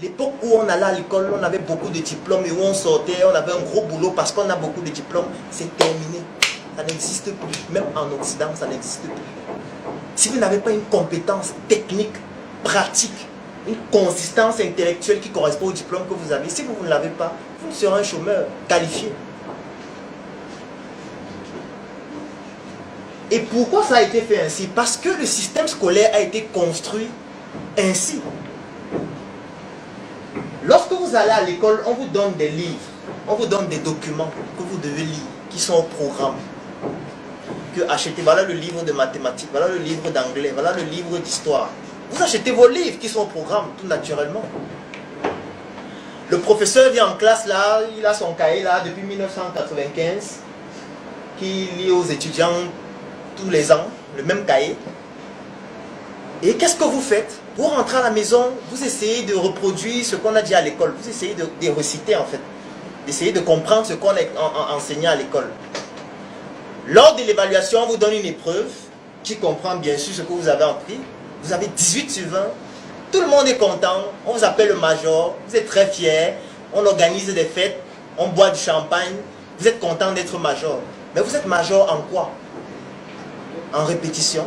L'époque où on allait à l'école, on avait beaucoup de diplômes et où on sortait, on avait un gros boulot parce qu'on a beaucoup de diplômes, c'est terminé. Ça n'existe plus. Même en Occident, ça n'existe plus. Si vous n'avez pas une compétence technique, pratique, une consistance intellectuelle qui correspond au diplôme que vous avez, si vous ne l'avez pas, vous serez un chômeur qualifié. Et pourquoi ça a été fait ainsi? Parce que le système scolaire a été construit ainsi. Lorsque vous allez à l'école, on vous donne des livres, on vous donne des documents que vous devez lire, qui sont au programme. Que achetez, voilà le livre de mathématiques, voilà le livre d'anglais, voilà le livre d'histoire. Vous achetez vos livres qui sont au programme, tout naturellement. Le professeur vient en classe là, il a son cahier là depuis 1995, qui lit aux étudiants tous les ans, le même cahier. Et qu'est-ce que vous faites? Vous rentrez à la maison, vous essayez de reproduire ce qu'on a dit à l'école, vous essayez de réciter en fait, d'essayer de comprendre ce qu'on a enseigné à l'école. Lors de l'évaluation, on vous donne une épreuve qui comprend bien sûr ce que vous avez appris. Vous avez 18 sur 20, tout le monde est content, on vous appelle le major, vous êtes très fiers, on organise des fêtes, on boit du champagne, vous êtes content d'être major. Mais vous êtes major en quoi? En répétition.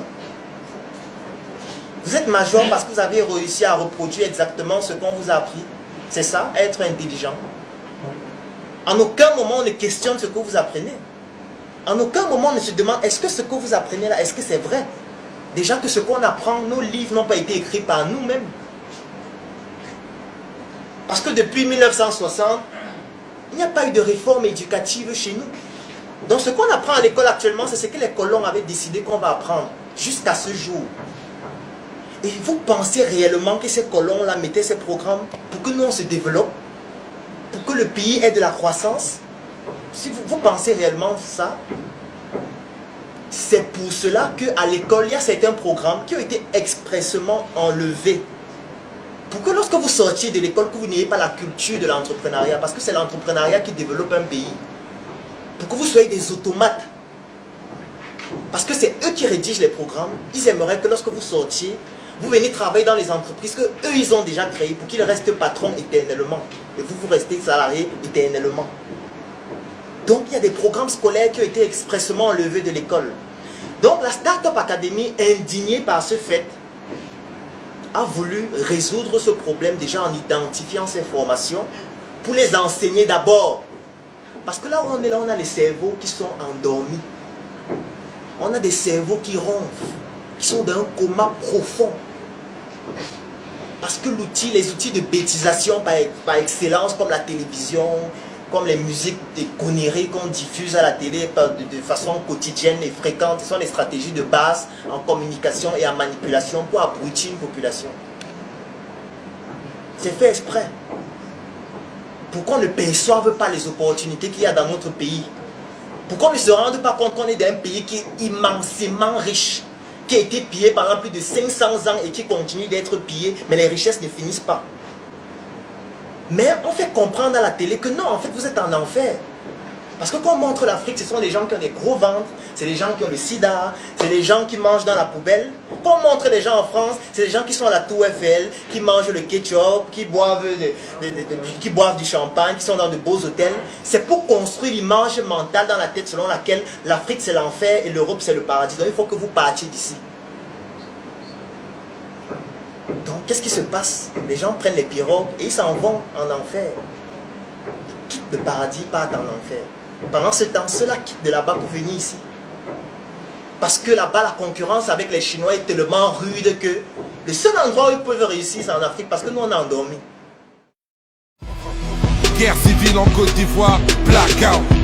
Vous êtes major parce que vous avez réussi à reproduire exactement ce qu'on vous a appris. C'est ça, être intelligent. En aucun moment on ne questionne ce que vous apprenez. En aucun moment on ne se demande est-ce que ce que vous apprenez là, est-ce que c'est vrai? Déjà que ce qu'on apprend, nos livres n'ont pas été écrits par nous-mêmes. Parce que depuis 1960, il n'y a pas eu de réforme éducative chez nous. Donc ce qu'on apprend à l'école actuellement, c'est ce que les colons avaient décidé qu'on va apprendre jusqu'à ce jour. Et vous pensez réellement que ces colons-là mettaient ces programmes pour que nous on se développe, pour que le pays ait de la croissance? Si vous pensez réellement ça, c'est pour cela qu'à l'école, il y a certains programmes qui ont été expressément enlevés. Pour que lorsque vous sortiez de l'école, que vous n'ayez pas la culture de l'entrepreneuriat, parce que c'est l'entrepreneuriat qui développe un pays. Pour que vous soyez des automates. Parce que c'est eux qui rédigent les programmes. Ils aimeraient que lorsque vous sortiez, vous venez travailler dans les entreprises que eux ils ont déjà créées pour qu'ils restent patrons éternellement. Et vous, vous restez salariés éternellement. Donc il y a des programmes scolaires qui ont été expressément enlevés de l'école. Donc la Startup Academy, indignée par ce fait, a voulu résoudre ce problème déjà en identifiant ces formations pour les enseigner d'abord. Parce que là où on est là, on a les cerveaux qui sont endormis. On a des cerveaux qui ronflent, qui sont dans un coma profond. Parce que les outils de bêtisation par excellence, comme la télévision, comme les musiques des conneries qu'on diffuse à la télé de façon quotidienne et fréquente, ce sont des stratégies de base en communication et en manipulation pour abrutir une population. C'est fait exprès. Pour qu'on ne perçoive pas les opportunités qu'il y a dans notre pays. Pour qu'on ne se rende pas compte qu'on est dans un pays qui est immensément riche, qui a été pillé pendant plus de 500 ans et qui continue d'être pillé, mais les richesses ne finissent pas. Mais on fait comprendre à la télé que non, en fait, vous êtes en enfer. Parce que quand on montre l'Afrique, ce sont des gens qui ont des gros ventres, c'est des gens qui ont le sida, c'est des gens qui mangent dans la poubelle. Quand on montre les gens en France, c'est des gens qui sont à la Tour Eiffel, qui mangent le ketchup, qui boivent du champagne, qui sont dans de beaux hôtels. C'est pour construire l'image mentale dans la tête selon laquelle l'Afrique c'est l'enfer et l'Europe c'est le paradis. Donc il faut que vous partiez d'ici. Donc qu'est-ce qui se passe? Les gens prennent les pirogues et ils s'en vont en enfer. Ils quittent le paradis, partent en enfer. Pendant ce temps, ceux-là quittent de là-bas pour venir ici. Parce que là-bas, la concurrence avec les Chinois est tellement rude que le seul endroit où ils peuvent réussir, c'est en Afrique, parce que nous, on est endormis. Guerre civile en Côte d'Ivoire, blackout.